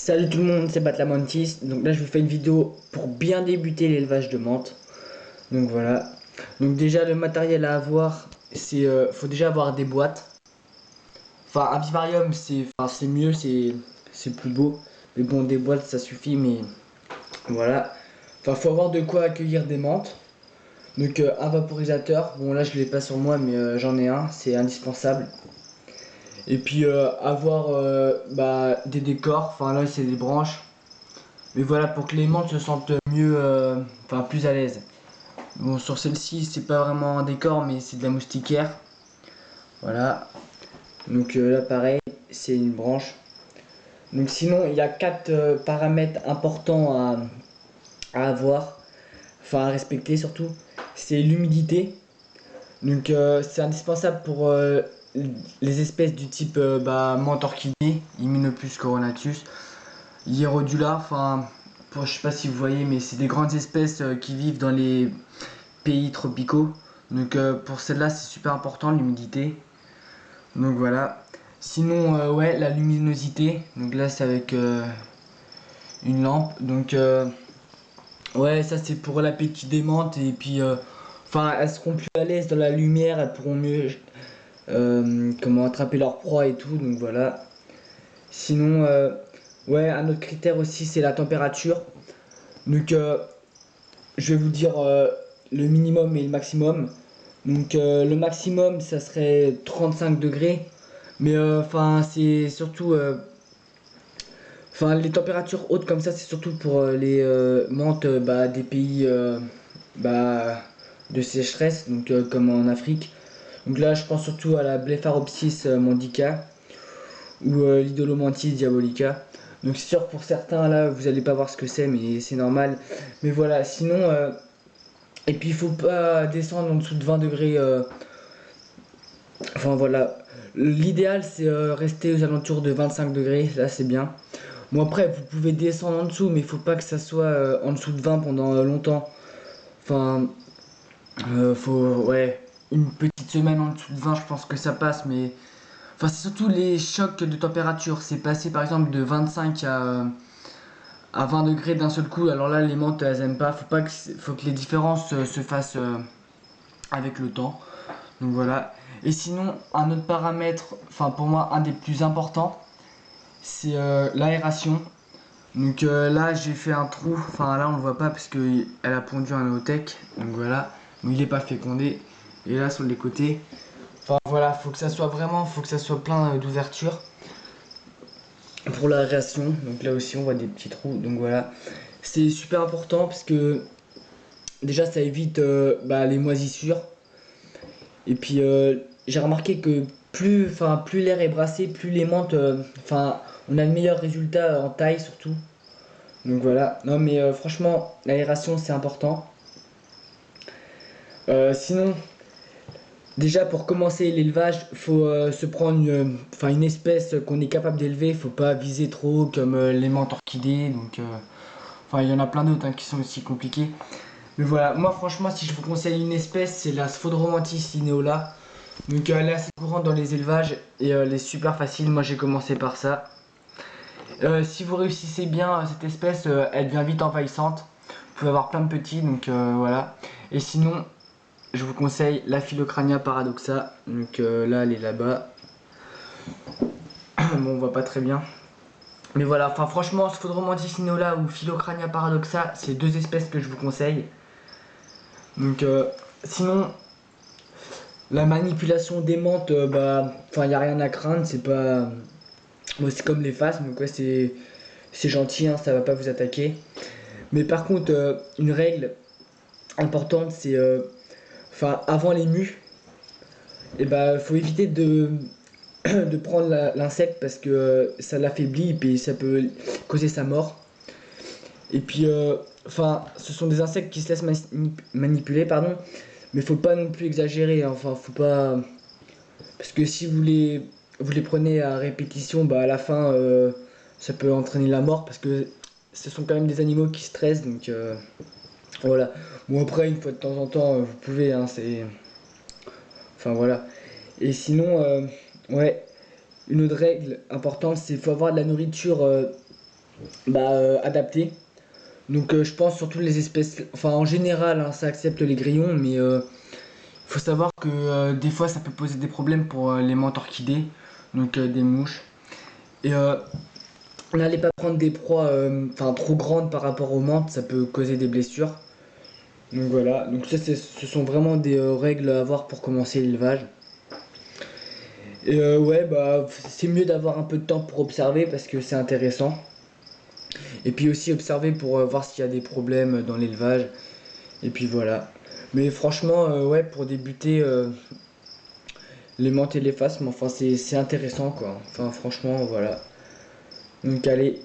Salut tout le monde, c'est Batlamantis. Donc là je vous fais une vidéo pour bien débuter l'élevage de menthes. Donc voilà. Donc déjà le matériel à avoir, faut déjà avoir des boîtes. Enfin un vivarium c'est mieux, c'est plus beau. Mais bon, des boîtes ça suffit, mais voilà. Enfin faut avoir de quoi accueillir des menthes. Donc un vaporisateur. Bon là je l'ai pas sur moi, mais j'en ai un, c'est indispensable. Et puis avoir des décors. Enfin là c'est des branches. Mais voilà, pour que les menthes se sentent mieux, enfin plus à l'aise. Bon, sur celle-ci, c'est pas vraiment un décor, mais c'est de la moustiquaire. Voilà. Donc là, pareil, c'est une branche. Donc sinon, il y a quatre paramètres importants à avoir, enfin à respecter surtout. C'est l'humidité. Donc c'est indispensable pour les espèces du type menthe orchidée, Hymenopus coronatus, Hierodula, enfin, je sais pas si vous voyez, mais c'est des grandes espèces qui vivent dans les pays tropicaux. Donc pour celle-là, c'est super important l'humidité. Donc voilà. Sinon, ouais, la luminosité. Donc là, c'est avec une lampe. Donc ouais, ça c'est pour l'appétit des menthes. Et puis, enfin, elles seront plus à l'aise dans la lumière. Elles pourront mieux comment attraper leur proie et tout. Donc voilà. Sinon, ouais, un autre critère aussi, c'est la température. Donc je vais vous dire le minimum et le maximum. Donc le maximum ça serait 35 degrés. Mais enfin c'est surtout enfin les températures hautes comme ça c'est surtout pour les menthes des pays bah, de sécheresse, donc comme en Afrique. Donc là je pense surtout à la Blepharopsis mondica ou l'Idolomantis diabolica. Donc c'est sûr pour certains là vous allez pas voir ce que c'est, mais c'est normal. Mais voilà, sinon et puis il faut pas descendre en dessous de 20 degrés. Enfin voilà. L'idéal c'est rester aux alentours de 25 degrés. Là c'est bien. Bon après vous pouvez descendre en dessous, mais il faut pas que ça soit en dessous de 20 pendant longtemps. Enfin faut ouais, une petite semaine en dessous de 20 je pense que ça passe. Mais enfin c'est surtout les chocs de température. C'est passé par exemple de 25 à 20 degrés d'un seul coup. Alors là les menthes elles aiment pas. Faut que les différences se fassent avec le temps. Donc voilà. Et sinon, un autre paramètre, enfin pour moi un des plus importants, c'est l'aération. Donc là j'ai fait un trou, enfin là on le voit pas parce qu'elle a pondu un Neotech, donc voilà, mais il n'est pas fécondé. Et là sur les côtés, enfin voilà, faut que ça soit vraiment, faut que ça soit plein d'ouvertures pour l'aération. Donc là aussi on voit des petits trous, donc voilà. C'est super important parce que déjà ça évite les moisissures. Et puis j'ai remarqué que plus l'air est brassé, plus les menthes, on a le meilleur résultat en taille surtout. Donc voilà. Non mais franchement, l'aération c'est important. Sinon, déjà pour commencer l'élevage, faut se prendre une espèce qu'on est capable d'élever. Faut pas viser trop haut comme les menthes orchidées. Donc, enfin il y en a plein d'autres qui sont aussi compliqués. Mais voilà, moi franchement, si je vous conseille une espèce, c'est la Sphodromantis lineola. Donc elle est assez courante dans les élevages et elle est super facile. Moi j'ai commencé par ça. Si vous réussissez bien cette espèce, elle devient vite envahissante. Vous pouvez avoir plein de petits, donc voilà. Et sinon, je vous conseille la Phylocrania paradoxa. Donc là, elle est là-bas. Bon, on voit pas très bien. Mais voilà, enfin franchement, Sphodromantis lineola ou Phylocrania paradoxa, c'est deux espèces que je vous conseille. Donc sinon, la manipulation des menthes, il n'y a rien à craindre, c'est pas. Bon, c'est comme les faces, donc ouais, c'est gentil, hein, ça va pas vous attaquer. Mais par contre, une règle importante, c'est. Avant les mues, et faut éviter de prendre l'insecte parce que ça l'affaiblit et puis ça peut causer sa mort. Et puis, ce sont des insectes qui se laissent manipuler, pardon, mais faut pas non plus exagérer, hein, enfin, faut pas. Parce que si vous les prenez à répétition, à la fin, ça peut entraîner la mort parce que ce sont quand même des animaux qui stressent, donc voilà. Bon, après, une fois de temps en temps, vous pouvez, hein, c'est. Enfin, voilà. Et sinon, ouais, une autre règle importante, c'est qu'il faut avoir de la nourriture adapté. Donc je pense surtout les espèces, enfin en général hein, ça accepte les grillons, mais il faut savoir que des fois ça peut poser des problèmes pour les menthes orchidées, donc des mouches. Et n'allez pas prendre des proies trop grandes par rapport aux menthes, ça peut causer des blessures. Donc voilà, donc ça ce sont vraiment des règles à avoir pour commencer l'élevage. Et ouais, c'est mieux d'avoir un peu de temps pour observer parce que c'est intéressant. Et puis aussi observer pour voir s'il y a des problèmes dans l'élevage. Et puis voilà. Mais franchement, ouais, pour débuter, les menthes et les phasmes, enfin c'est intéressant quoi. Enfin franchement, voilà. Donc allez,